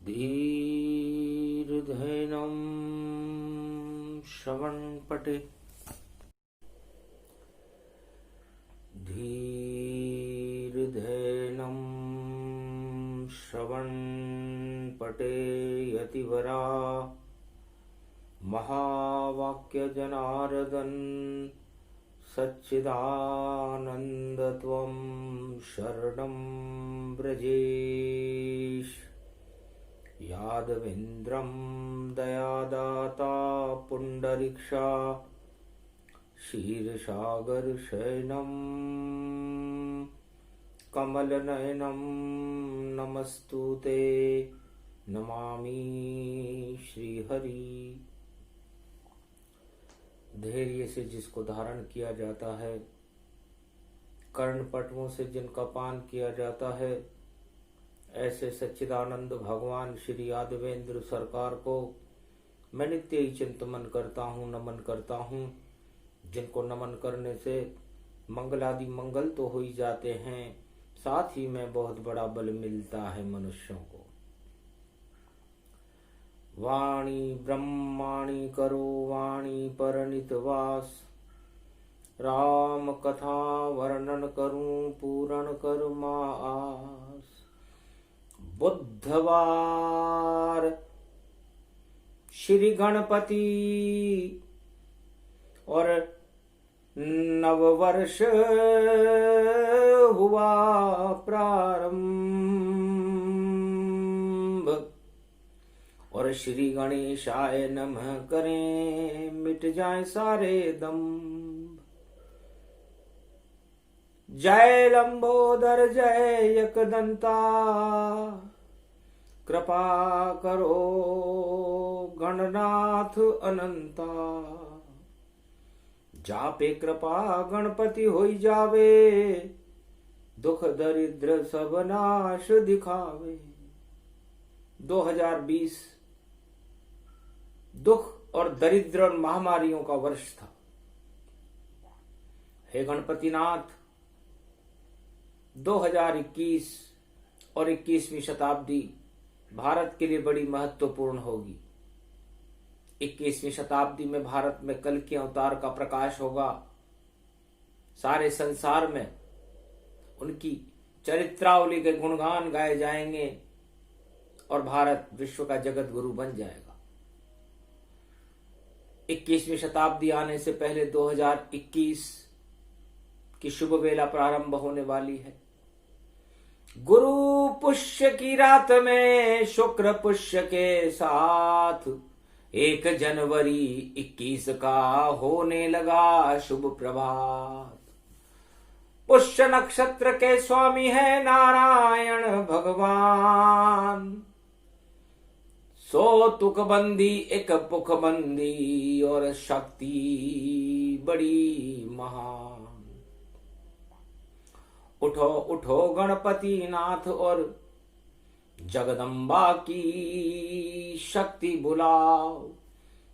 धीर्धैनं श्रवणपटे धीर्धैनं श्रवणपटे यतिवरा महावाक्यजनार्दन सच्चिदानन्दत्वं शरणं व्रजेश यादवेन्द्रं दयादाता पुण्डरीक्षा क्षीरसागरशयनं कमलनयनं नमस्तुते नमामि श्रीहरि। धैर्य से जिसको धारण किया जाता है, कर्णपटुओं से जिनका पान किया जाता है, ऐसे सच्चिदानंद भगवान श्री यादवेंद्र सरकार को मैं नित्य ही चिंतन करता हूँ, नमन करता हूँ। जिनको नमन करने से मंगलादि मंगल तो हो ही जाते हैं, साथ ही में बहुत बड़ा बल मिलता है मनुष्यों को। वाणी ब्रह्माणी करो वाणी परनित वास, राम कथा वर्णन करूं पूर्ण कर मास। बुधवार श्री गणपति और नववर्ष हुआ प्रारंभ, और श्री गणेशाय नमः करें मिट जाए सारे दंभ। जय लंबोदर जय एकदंता, कृपा करो गणनाथ अनंता। जापे कृपा गणपति होई जावे, दुख दरिद्र सब नाश दिखावे। 2020 दुख और दरिद्र और महामारियों का वर्ष था। हे गणपतिनाथ, 2021 और 21वीं शताब्दी भारत के लिए बड़ी महत्वपूर्ण होगी। 21वीं शताब्दी में भारत में कल के अवतार का प्रकाश होगा। सारे संसार में उनकी चरित्रावली के गुणगान गाए जाएंगे और भारत विश्व का जगत गुरु बन जाएगा। 21वीं शताब्दी आने से पहले 2021 की शुभ वेला प्रारंभ होने वाली है। गुरु पुष्य की रात में शुक्र पुष्य के साथ 1 जनवरी 21 का होने लगा शुभ प्रभात। पुष्य नक्षत्र के स्वामी है नारायण भगवान। 100 तुकबंदी 1 पुखबंदी और शक्ति बड़ी महान। उठो उठो गणपति नाथ और जगदम्बा की शक्ति बुलाओ।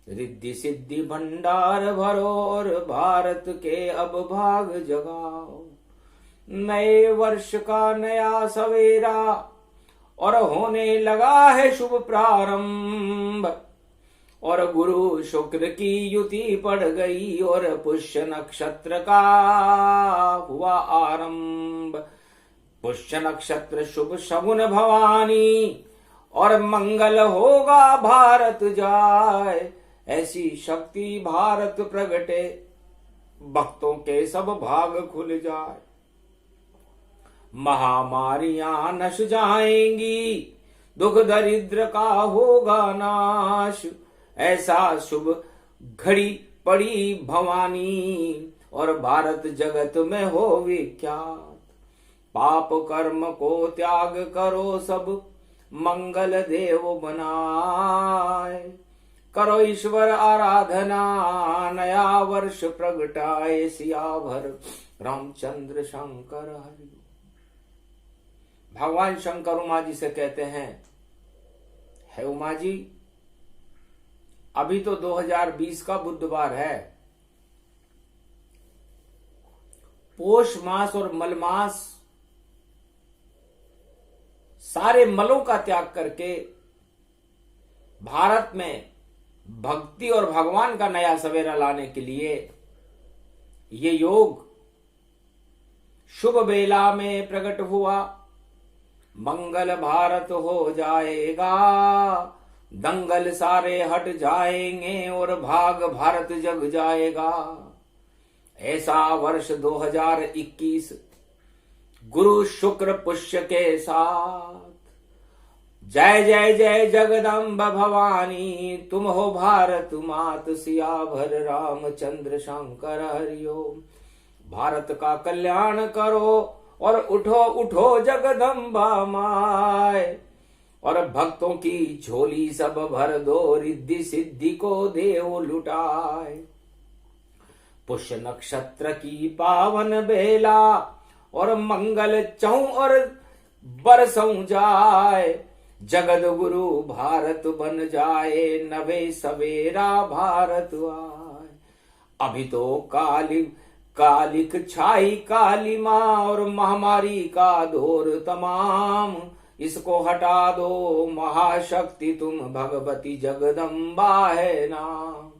रिद्धि सिद्धि भंडार भरो और भारत के अब भाग जगाओ। नए वर्ष का नया सवेरा और होने लगा है शुभ प्रारंभ, और गुरु शुक्र की युति पड़ गई और पुष्य नक्षत्र का हुआ आरंभ। पुष्य नक्षत्र शुभ शगुन भवानी और मंगल होगा भारत जाए। ऐसी शक्ति भारत प्रगटे, भक्तों के सब भाग खुल जाए। महामारियां नश जाएंगी, दुख दरिद्र का होगा नाश। ऐसा शुभ घड़ी पड़ी भवानी और भारत जगत में हो विख्यात। पाप कर्म को त्याग करो सब मंगल देव बनाए। करो ईश्वर आराधना नया वर्ष प्रगटाए। सियावर रामचंद्र शंकर हरि। भगवान शंकर उमा जी से कहते हैं, है उमा जी, अभी तो 2020 का बुधवार है, पोष मास और मल मास सारे मलों का त्याग करके भारत में भक्ति और भगवान का नया सवेरा लाने के लिए ये योग शुभ बेला में प्रकट हुआ। मंगल भारत हो जाएगा, दंगल सारे हट जाएंगे और भाग भारत जग जाएगा। ऐसा वर्ष 2021 गुरु शुक्र पुष्य के साथ। जय जय जय जगदम्ब भवानी, तुम हो भारत मात, सियावर रामचंद्र शंकर हरिओम। भारत का कल्याण करो और उठो उठो जगदम्बा माय, और भक्तों की झोली सब भर दो, रिद्धि सिद्धि को देव लुटाए। पुष्य नक्षत्र की पावन बेला और मंगल चौं और बरसों जाए। जगद गुरु भारत बन जाए, नवे सवेरा भारत आए। अभी तो कालिक छाई काली माँ और महामारी का दौर तमाम, इसको हटा दो महाशक्ति तुम, भगवती जगदम्बा है नाम।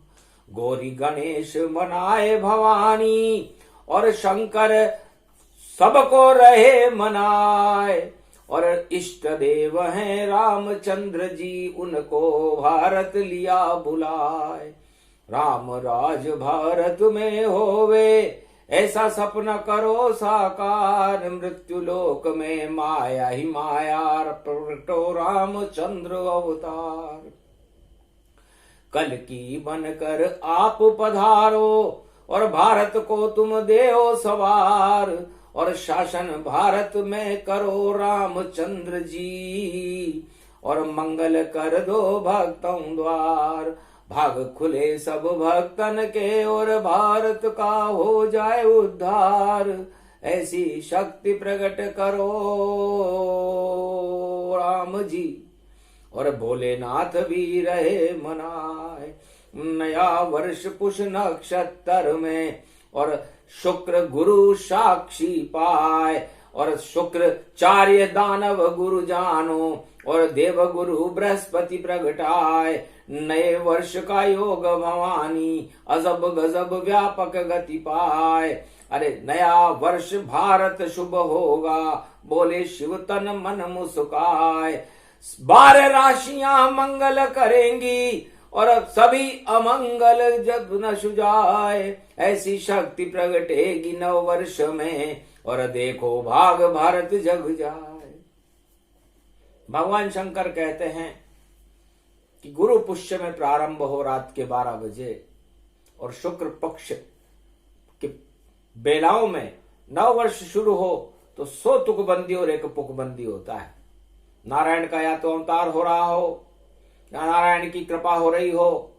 गौरी गणेश बनाए भवानी और शंकर सबको रहे मनाए, और इष्ट देव हैं रामचंद्र जी, उनको भारत लिया बुलाए। राम राज भारत में होवे, ऐसा सपना करो साकार। मृत्यु लोक में माया ही माया, प्रगटो रामचंद्र अवतार। कल की बनकर आप पधारो और भारत को तुम देओ सवार, और शासन भारत में करो रामचंद्र जी, और मंगल कर दो भक्तों द्वार। भाग खुले सब भक्तन के और भारत का हो जाए उद्धार। ऐसी शक्ति प्रकट करो राम जी, और भोलेनाथ भी रहे मनाए। नया वर्ष पुष नक्षत्र में और शुक्र गुरु साक्षी पाए, और शुक्र चार्य दानव गुरु जानो, और देव गुरु बृहस्पति प्रगटाए। नए वर्ष का योग भवानी, अजब गजब व्यापक गति पाए। अरे नया वर्ष भारत शुभ होगा, बोले शिव तन मन मुस्काए। 12 राशियां मंगल करेंगी और सभी अमंगल जब न सुजाए। ऐसी शक्ति प्रगटेगी नव वर्ष में, और देखो भाग भारत जग जाए। भगवान शंकर कहते हैं कि गुरु पुष्य में प्रारंभ हो रात के 12 बजे, और शुक्र पक्ष के बेलाओं में नव वर्ष शुरू हो तो 100 तुकबंदी और 1 पुकबंदी होता है। नारायण का या तो अवतार हो रहा हो, या नारायण की कृपा हो रही हो,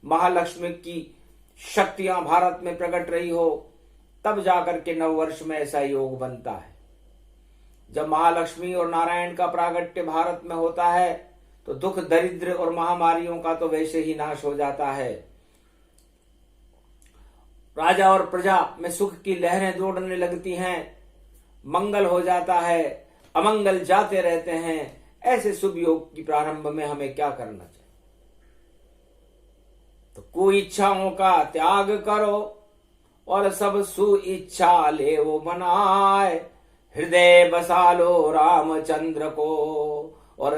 महालक्ष्मी की शक्तियां भारत में प्रकट रही हो, तब जाकर के नव वर्ष में ऐसा योग बनता है। जब महालक्ष्मी और नारायण का प्रागट्य भारत में होता है तो दुख दरिद्र और महामारियों का तो वैसे ही नाश हो जाता है। राजा और प्रजा में सुख की लहरें दौड़ने लगती हैं, मंगल हो जाता है, अमंगल जाते रहते हैं। ऐसे शुभ योग की प्रारंभ में हमें क्या करना चाहिए? तो कोई इच्छाओं का त्याग करो और सब सुइच्छा ले वो बनाए। हृदय बसा लो रामचंद्र को और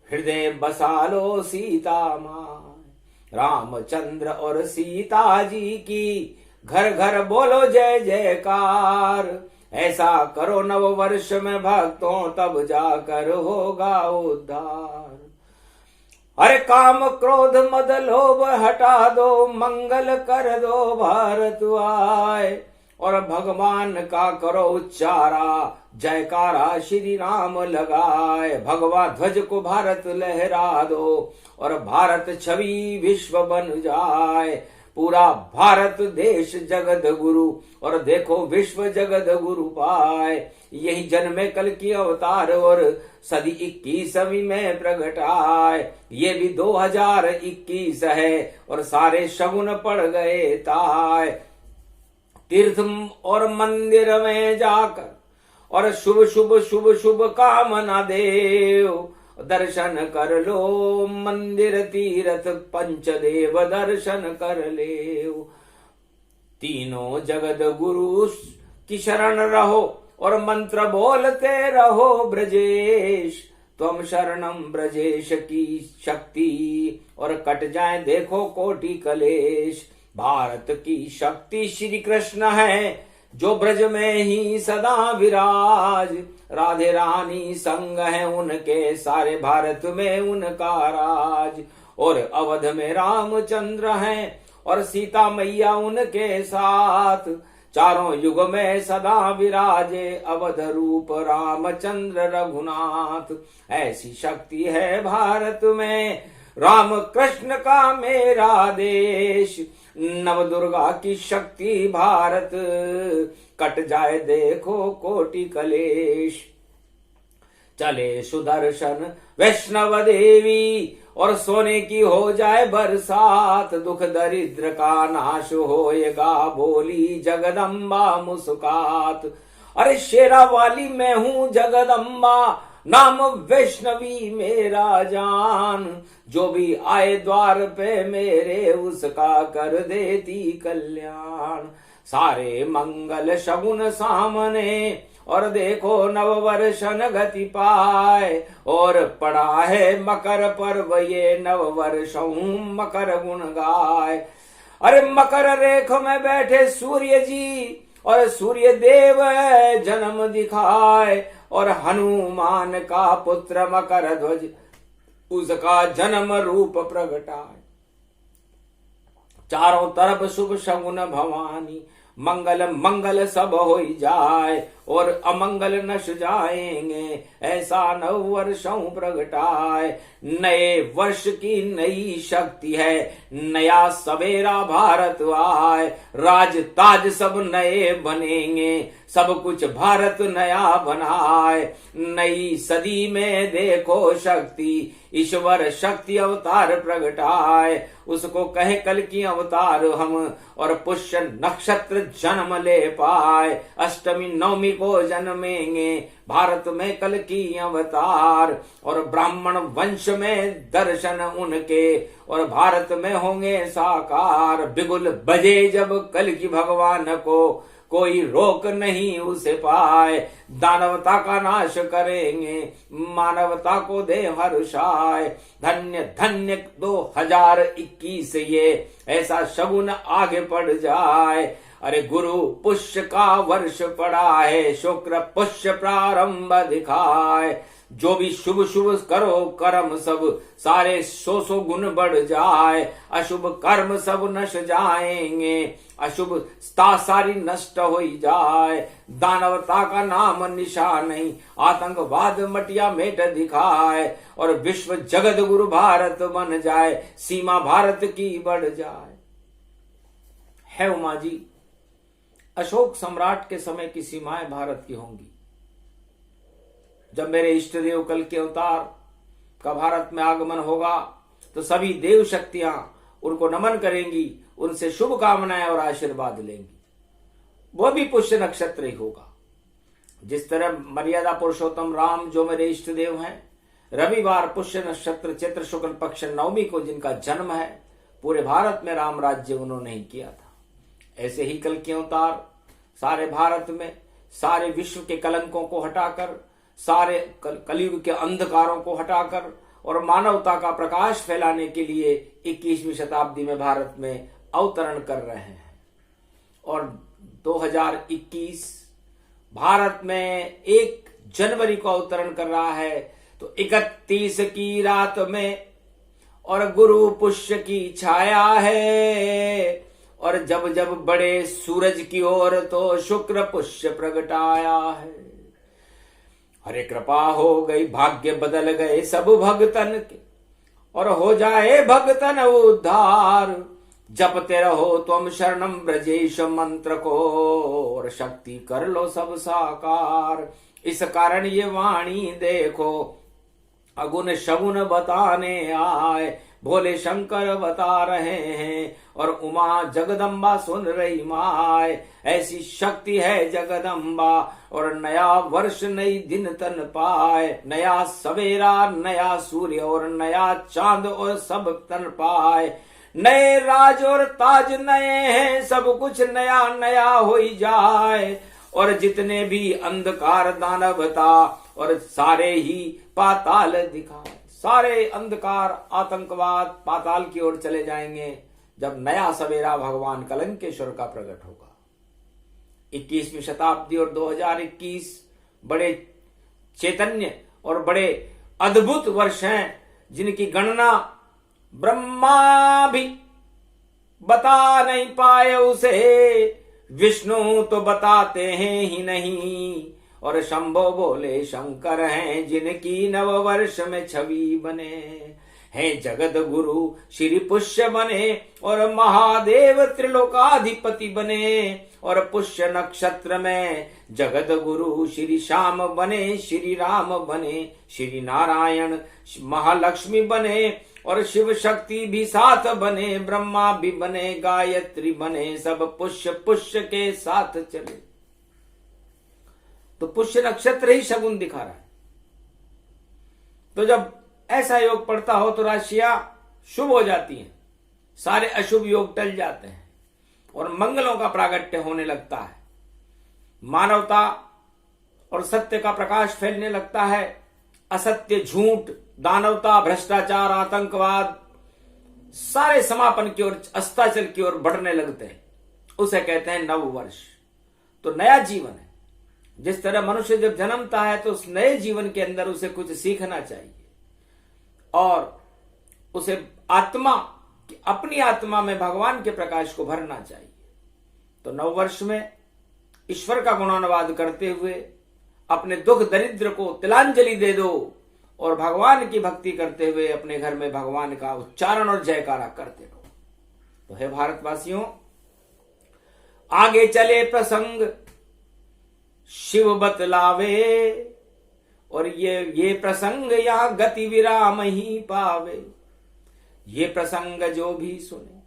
हृदय बसा लो सीता माँ। रामचंद्र और सीता जी की घर घर बोलो जय जयकार। ऐसा करो नव वर्ष में भक्तों, तब जाकर होगा उद्धार। अरे काम क्रोध मद लोभ हटा दो, मंगल कर दो भारत आए। और भगवान का करो उच्चारा, जयकारा श्री राम लगाए। भगवा ध्वज को भारत लहरा दो और भारत छवि विश्व बन जाए। पूरा भारत देश जगत गुरु और देखो विश्व जगत गुरु पाए। यही जन्मे कल की अवतार और सदी 21वीं में प्रगट आए। ये भी 2021 है और सारे शगुन पड़ गए ताय। तीर्थ और मंदिर में जाकर और शुभ शुभ शुभ शुभ कामना देव दर्शन कर लो, मंदिर तीर्थ पंचदेव दर्शन कर ले। तीनों जगत गुरु की शरण रहो और मंत्र बोलते रहो ब्रजेश। त्वम शरणम ब्रजेश की शक्ति और कट जाए देखो कोटि कलेश। भारत की शक्ति श्री कृष्ण है जो ब्रज में ही सदा विराज। राधे रानी संग है उनके सारे भारत में उनका राज। और अवध में रामचंद्र हैं और सीता मैया उनके साथ। चारों युग में सदा विराजे अवध रूप रामचंद्र रघुनाथ। ऐसी शक्ति है भारत में राम कृष्ण का मेरा देश। नव दुर्गा की शक्ति भारत कट जाए देखो कोटि कलेश। चले सुदर्शन वैष्णव देवी और सोने की हो जाए बरसात। दुख दरिद्र का नाश होएगा बोली जगदम्बा मुस्कात। अरे शेरा वाली मैं हूँ जगदम्बा नाम वैष्णवी मेरा जान। जो भी आए द्वार पे मेरे उसका कर देती कल्याण। सारे मंगल शगुन सामने और देखो नववर्षन गति पाए। और पड़ा है मकर पर्व ये नववर्षों मकर गुण गाय। अरे मकर रेख में बैठे सूर्य जी और सूर्य देव जन्म दिखाए। और हनुमान का पुत्र मकर ध्वज उसका जन्म रूप प्रगटाए। चारों तरफ शुभ शगुन भवानी मंगल मंगल सब हो जाए। और अमंगल नश जाएंगे ऐसा नव वर्षों प्रगटाए। नए वर्ष की नई शक्ति है नया सवेरा भारत आए। राज ताज सब नए बनेंगे सब कुछ भारत नया बनाए। नई सदी में देखो शक्ति ईश्वर शक्ति अवतार प्रगटाए। उसको कहे कल की अवतार हम और पुष्य नक्षत्र जन्म ले पाए। अष्टमी नवमी को जन्मेंगे भारत में कल की अवतार। और ब्राह्मण वंश में दर्शन उनके और भारत में होंगे साकार। बिगुल बजे जब कल की भगवान को कोई रोक नहीं उसे पाए। दानवता का नाश करेंगे मानवता को दे हर्षाय। धन्य धन्य 2021 ये ऐसा शगुन आगे बढ़ जाए। अरे गुरु पुष्य का वर्ष पड़ा है शुक्र पुष्य प्रारंभ दिखाए। जो भी शुभ शुभ करो कर्म सब सारे 100 गुण बढ़ जाए। अशुभ कर्म सब नश जाएंगे अशुभ सारी नष्ट हो जाए। दानवता का नाम निशान नहीं आतंकवाद मटिया मेट दिखाए। और विश्व जगत गुरु भारत बन जाए सीमा भारत की बढ़ जाए। है उमा जी अशोक सम्राट के समय की सीमाएं भारत की होंगी। जब मेरे इष्ट देव कल के अवतार का भारत में आगमन होगा तो सभी देव शक्तियां उनको नमन करेंगी उनसे शुभ कामनाएं और आशीर्वाद लेंगी। वो भी पुष्य नक्षत्र ही होगा। जिस तरह मर्यादा पुरुषोत्तम राम जो मेरे इष्ट देव हैं रविवार पुष्य नक्षत्र चैत्र शुक्ल पक्ष नवमी को जिनका जन्म है पूरे भारत में राम राज्य उन्होंने ही किया था। ऐसे ही कल के अवतार सारे भारत में सारे विश्व के कलंकों को हटाकर सारे कलयुग के अंधकारों को हटाकर और मानवता का प्रकाश फैलाने के लिए 21वीं शताब्दी में भारत में अवतरण कर रहे हैं। और 2021 भारत में 1 जनवरी को अवतरण कर रहा है तो 31 की रात में और गुरु पुष्य की छाया है। और जब जब बड़े सूरज की ओर तो शुक्र पुष्य प्रगटाया है। हरे कृपा हो गई भाग्य बदल गए सब भगतन के और हो जाए भगतन उद्धार। जपते रहो तुम शरणम ब्रजेश मंत्र को और शक्ति कर लो सब साकार। इस कारण ये वाणी देखो अगुण शगुन बताने आए। भोले शंकर बता रहे हैं और उमा जगदम्बा सुन रही माय। ऐसी शक्ति है जगदम्बा और नया वर्ष नई दिन तन पाए। नया सवेरा नया सूर्य और नया चांद और सब तन पाए। नए राज और ताज नए हैं, सब कुछ नया नया हो जाए। और जितने भी अंधकार दानव था और सारे ही पाताल दिखाए। सारे अंधकार आतंकवाद पाताल की ओर चले जाएंगे जब नया सवेरा भगवान कलंकेश्वर का प्रकट होगा। 21वीं शताब्दी और 2021 बड़े चैतन्य और बड़े अद्भुत वर्ष हैं, जिनकी गणना ब्रह्मा भी बता नहीं पाए उसे, विष्णु तो बताते हैं ही नहीं। और शंभो बोले शंकर हैं, जिनकी नव वर्ष में छवि बने हैं। जगत गुरु श्री पुष्य बने और महादेव त्रिलोकाधिपति बने। और पुष्य नक्षत्र में जगत गुरु श्री श्याम बने, श्री राम बने, श्री नारायण महालक्ष्मी बने और शिव शक्ति भी साथ बने। ब्रह्मा भी बने, गायत्री बने, सब पुष्य पुष्य के साथ चले। तो पुष्य नक्षत्र ही शगुन दिखा रहा है। तो जब ऐसा योग पड़ता हो तो राशियां शुभ हो जाती हैं, सारे अशुभ योग टल जाते हैं और मंगलों का प्रागट्य होने लगता है। मानवता और सत्य का प्रकाश फैलने लगता है। असत्य, झूठ, दानवता, भ्रष्टाचार, आतंकवाद सारे समापन की ओर, अस्ताचल की ओर बढ़ने लगते हैं। उसे कहते हैं नव वर्ष। तो नया जीवन है। जिस तरह मनुष्य जब जन्मता है तो उस नए जीवन के अंदर उसे कुछ सीखना चाहिए और उसे अपनी आत्मा में भगवान के प्रकाश को भरना चाहिए। तो नव वर्ष में ईश्वर का गुणानुवाद करते हुए अपने दुख दरिद्र को तिलांजलि दे दो और भगवान की भक्ति करते हुए अपने घर में भगवान का उच्चारण और जयकारा करते रहो। तो हे भारतवासियों, आगे चले प्रसंग शिव बतलावे और ये प्रसंग यहां गति विराम ही पावे। ये प्रसंग जो भी सुने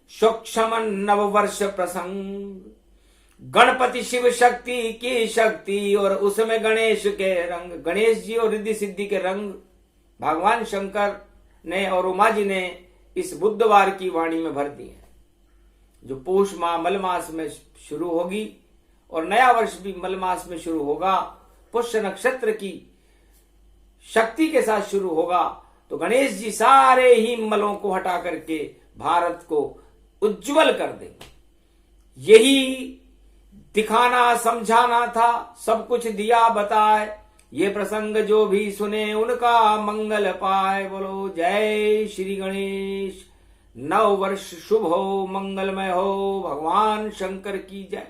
सूक्ष्म नव वर्ष प्रसंग, गणपति शिव शक्ति की शक्ति और उसमें गणेश के रंग, गणेश जी और रिद्धि सिद्धि के रंग भगवान शंकर ने और उमा जी ने इस बुधवार की वाणी में भर दी है, जो पौष माह मल मास में शुरू होगी और नया वर्ष भी मल मास में शुरू होगा। पुष्य नक्षत्र की शक्ति के साथ शुरू होगा। तो गणेश जी सारे ही मलों को हटा करके भारत को उज्जवल कर देंगे। यही दिखाना समझाना था, सब कुछ दिया बताए। ये प्रसंग जो भी सुने उनका मंगल पाए। बोलो जय श्री गणेश। नव वर्ष शुभ हो, मंगलमय हो। भगवान शंकर की जय।